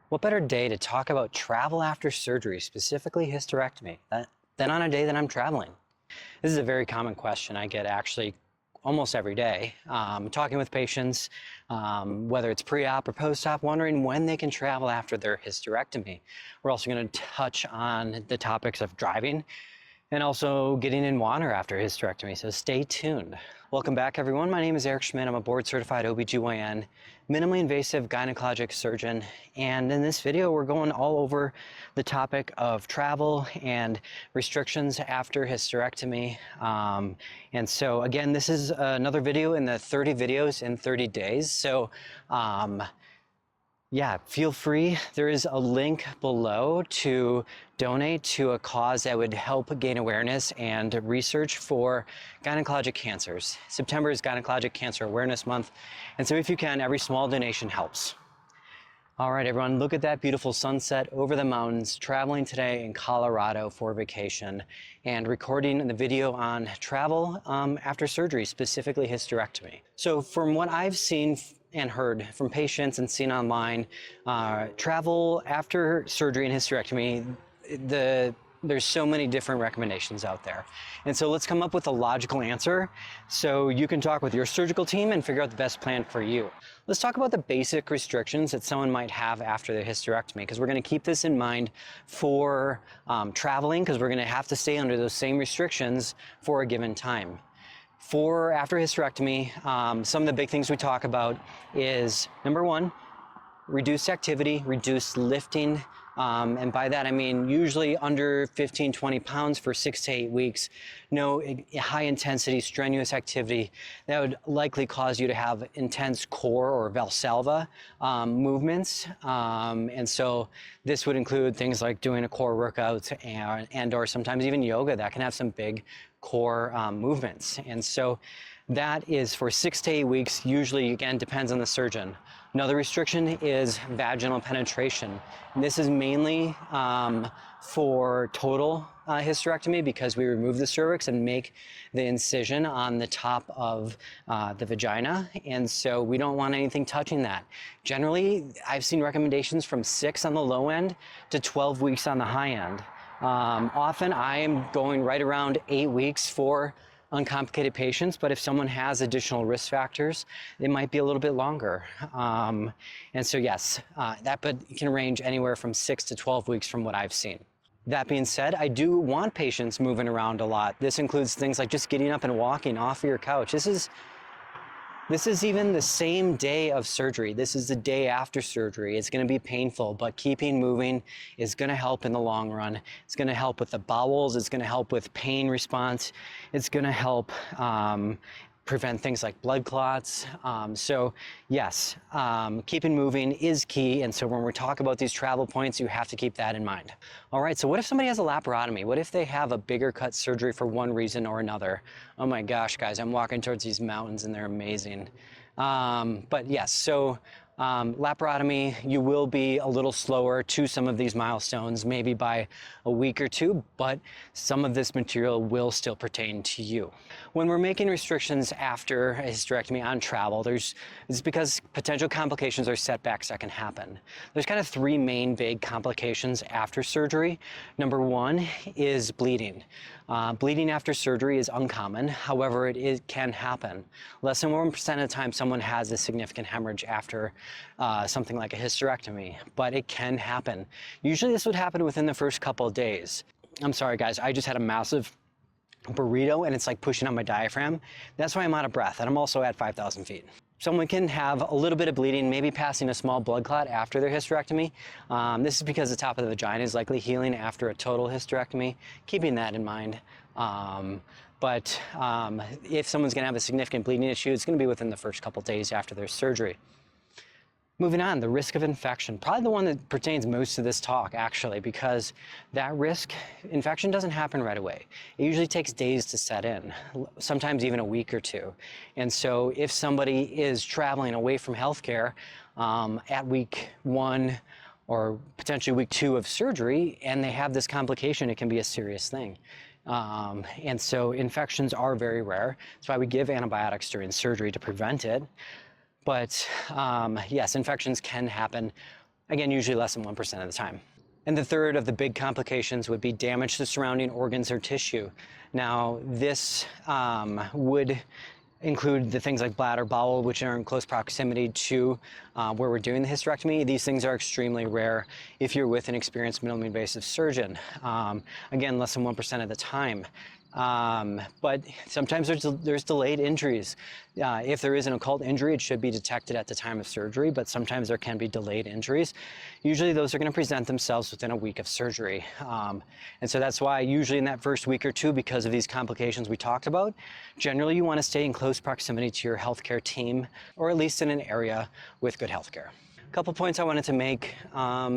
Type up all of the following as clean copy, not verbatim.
What better day to talk about travel after surgery, specifically hysterectomy, than on a day that I'm traveling? This is a very common question I get actually almost every day. Talking with patients, whether it's pre-op or post-op, wondering when they can travel after their hysterectomy. We're also going to touch on the topics of driving and also getting in water after hysterectomy, so stay tuned. Welcome back, everyone. My name is Eric Schmidt. I'm a board-certified OBGYN, minimally invasive gynecologic surgeon, and in this video, we're going all over the topic of travel and restrictions after hysterectomy. And so, again, this is another video in the 30 videos in 30 days. So, yeah, feel free. There is a link below to donate to a cause that would help gain awareness and research for gynecologic cancers. September is Gynecologic Cancer Awareness Month, and so if you can, every small donation helps. All right, everyone, look at that beautiful sunset over the mountains, traveling today in Colorado for vacation and recording the video on travel after surgery, specifically hysterectomy. So from what I've seen and heard from patients and seen online, travel after surgery and hysterectomy, there's so many different recommendations out there. And so let's come up with a logical answer so you can talk with your surgical team and figure out the best plan for you. Let's talk about the basic restrictions that someone might have after the hysterectomy, because we're going to keep this in mind for traveling, because we're going to have to stay under those same restrictions for a given time. For after hysterectomy, some of the big things we talk about is, number one, reduced activity, reduced lifting. And by that, I mean usually under 15, 20 pounds for 6 to 8 weeks. No high intensity, strenuous activity that would likely cause you to have intense core or Valsalva movements. And so this would include things like doing a core workout and or sometimes even yoga that can have some big core movements. And so that is for 6 to 8 weeks, usually, again, depends on the surgeon. Another restriction is vaginal penetration. And this is mainly for total hysterectomy, because we remove the cervix and make the incision on the top of the vagina. And so we don't want anything touching that. Generally, I've seen recommendations from 6 on the low end to 12 weeks on the high end. Often I am going right around 8 weeks for uncomplicated patients, but if someone has additional risk factors, it might be a little bit longer. And so yes, that can range anywhere from 6 to 12 weeks from what I've seen. That being said, I do want patients moving around a lot. This includes things like just getting up and walking off of your couch. This is even the same day of surgery. This is the day after surgery. It's going to be painful, but keeping moving is going to help in the long run. It's going to help with the bowels. It's going to help with pain response. It's going to help prevent things like blood clots. So yes, keeping moving is key. And so when we talk about these travel points, you have to keep that in mind. All right, so what if somebody has a laparotomy? What if they have a bigger cut surgery for one reason or another? Oh my gosh, guys, I'm walking towards these mountains and they're amazing. But yes, so laparotomy, you will be a little slower to some of these milestones, maybe by a week or two, but some of this material will still pertain to you. When we're making restrictions after a hysterectomy on travel, it's because potential complications or setbacks that can happen. There's kind of 3 main big complications after surgery. Number 1 is bleeding. Bleeding after surgery is uncommon. However, it can happen. Less than 1% of the time someone has a significant hemorrhage after something like a hysterectomy, but it can happen. Usually this would happen within the first couple of days. I'm sorry, guys, I just had a massive burrito and it's like pushing on my diaphragm. That's why I'm out of breath, and I'm also at 5,000 feet. Someone can have a little bit of bleeding, maybe passing a small blood clot after their hysterectomy. This is because the top of the vagina is likely healing after a total hysterectomy, keeping that in mind. But if someone's gonna have a significant bleeding issue, it's gonna be within the first couple days after their surgery. Moving on, the risk of infection. Probably the one that pertains most to this talk, actually, because that infection doesn't happen right away. It usually takes days to set in, sometimes even a week or two. And so if somebody is traveling away from healthcare at week 1 or potentially week 2 of surgery, and they have this complication, it can be a serious thing. And so infections are very rare. That's why we give antibiotics during surgery to prevent it. But yes, infections can happen Again, usually less than 1% of the time. And the third of the big complications would be damage to surrounding organs or tissue. Now, this would include the things like bladder, bowel, which are in close proximity to where we're doing the hysterectomy. These things are extremely rare if you're with an experienced minimally invasive surgeon. Again, less than 1% of the time. But sometimes there's delayed injuries. If there is an occult injury, it should be detected at the time of surgery, but sometimes there can be delayed injuries. Usually those are going to present themselves within a week of surgery. And so that's why usually in that first week or two, because of these complications we talked about, generally you want to stay in close proximity to your healthcare team, or at least in an area with good healthcare. A couple points I wanted to make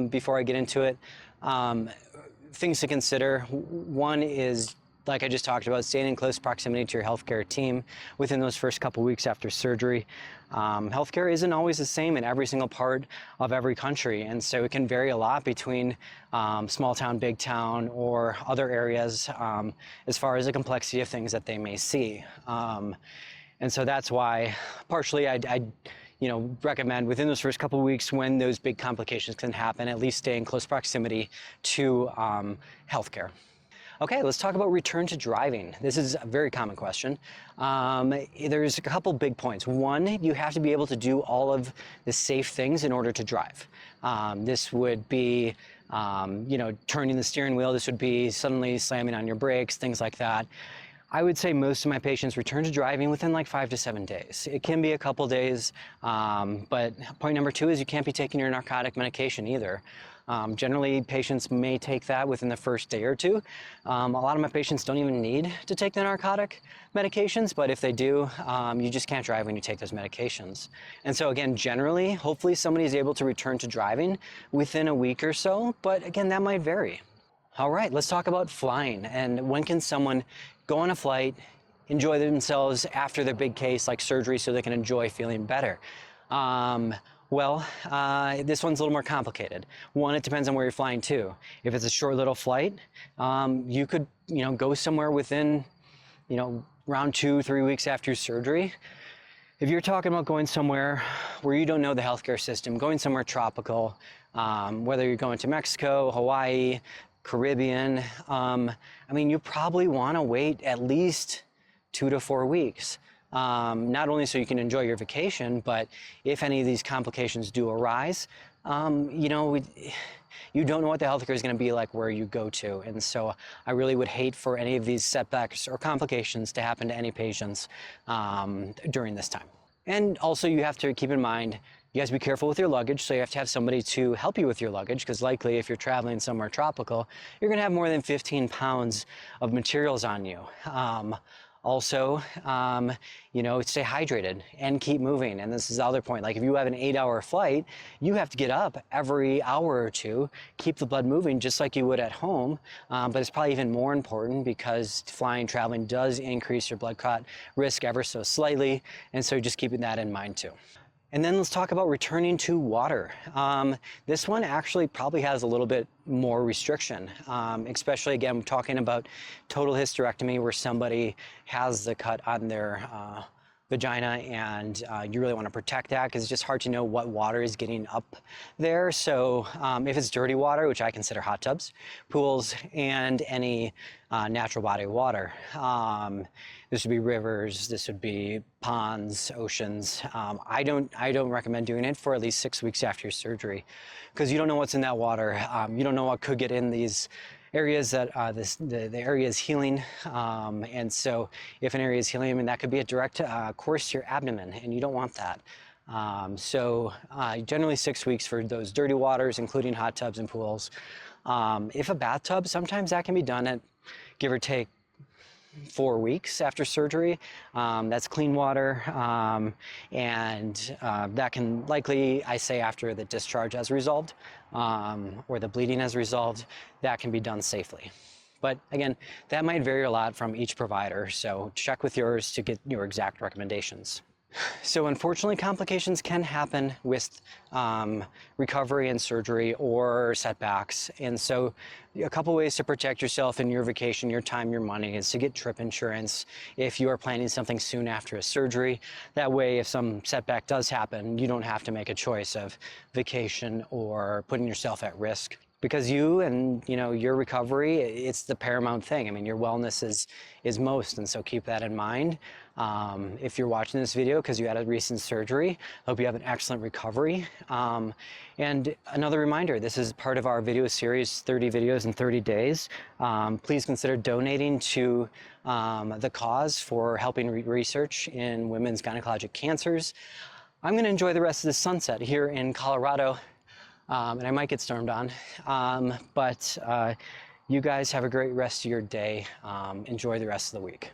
before I get into it. Things to consider. One is, like I just talked about, staying in close proximity to your healthcare team within those first couple weeks after surgery. Healthcare isn't always the same in every single part of every country, and so it can vary a lot between small town, big town, or other areas as far as the complexity of things that they may see. And so that's why partially I recommend within those first couple of weeks, when those big complications can happen, at least stay in close proximity to healthcare. Okay, let's talk about return to driving. This is a very common question. There's a couple big points. One, you have to be able to do all of the safe things in order to drive. This would be, turning the steering wheel. This would be suddenly slamming on your brakes, things like that. I would say most of my patients return to driving within like 5 to 7 days. It can be a couple days, but point number two is you can't be taking your narcotic medication either. Generally, patients may take that within the first day or two. A lot of my patients don't even need to take the narcotic medications, but if they do, you just can't drive when you take those medications. And so again, generally, hopefully somebody is able to return to driving within a week or so, but again, that might vary. All right, let's talk about flying, and when can someone go on a flight, enjoy themselves after their big case like surgery so they can enjoy feeling better. This one's a little more complicated. One, it depends on where you're flying to. If it's a short little flight, you could, go somewhere within, around 2-3 weeks after your surgery. If you're talking about going somewhere where you don't know the healthcare system, going somewhere tropical, whether you're going to Mexico, Hawaii, Caribbean, you probably want to wait at least 2 to 4 weeks. Not only so you can enjoy your vacation, but if any of these complications do arise, you don't know what the healthcare is going to be like where you go to. And so I really would hate for any of these setbacks or complications to happen to any patients during this time. And also you have to keep in mind, you guys be careful with your luggage, so you have to have somebody to help you with your luggage, because likely if you're traveling somewhere tropical, you're going to have more than 15 pounds of materials on you. Also, stay hydrated and keep moving. And this is the other point. Like if you have an 8-hour flight, you have to get up every hour or two, keep the blood moving just like you would at home. But it's probably even more important because traveling does increase your blood clot risk ever so slightly. And so just keeping that in mind too. And then let's talk about returning to water. This one actually probably has a little bit more restriction, especially again, we're talking about total hysterectomy where somebody has the cut on their vagina, and you really want to protect that because it's just hard to know what water is getting up there. So if it's dirty water, which I consider hot tubs, pools, and any natural body of water. This would be rivers, this would be ponds, oceans. I don't recommend doing it for at least 6 weeks after your surgery because you don't know what's in that water. You don't know what could get in these areas that the area is healing, and so if an area is healing, that could be a direct course to your abdomen, and you don't want that. Generally 6 weeks for those dirty waters, including hot tubs and pools. If a bathtub, sometimes that can be done at give or take 4 weeks after surgery. That's clean water, and that can likely, I say after the discharge has resolved or the bleeding has resolved, that can be done safely. But again, that might vary a lot from each provider, so check with yours to get your exact recommendations. So unfortunately, complications can happen with recovery and surgery or setbacks. And so a couple ways to protect yourself and your vacation, your time, your money is to get trip insurance if you are planning something soon after a surgery. That way, if some setback does happen, you don't have to make a choice of vacation or putting yourself at risk. Because you and your recovery, it's the paramount thing. I mean, your wellness is most, and so keep that in mind. If you're watching this video because you had a recent surgery, I hope you have an excellent recovery. And another reminder, this is part of our video series, 30 videos in 30 days. Please consider donating to the cause for helping research in women's gynecologic cancers. I'm going to enjoy the rest of the sunset here in Colorado. And I might get stormed on, but you guys have a great rest of your day. Enjoy the rest of the week.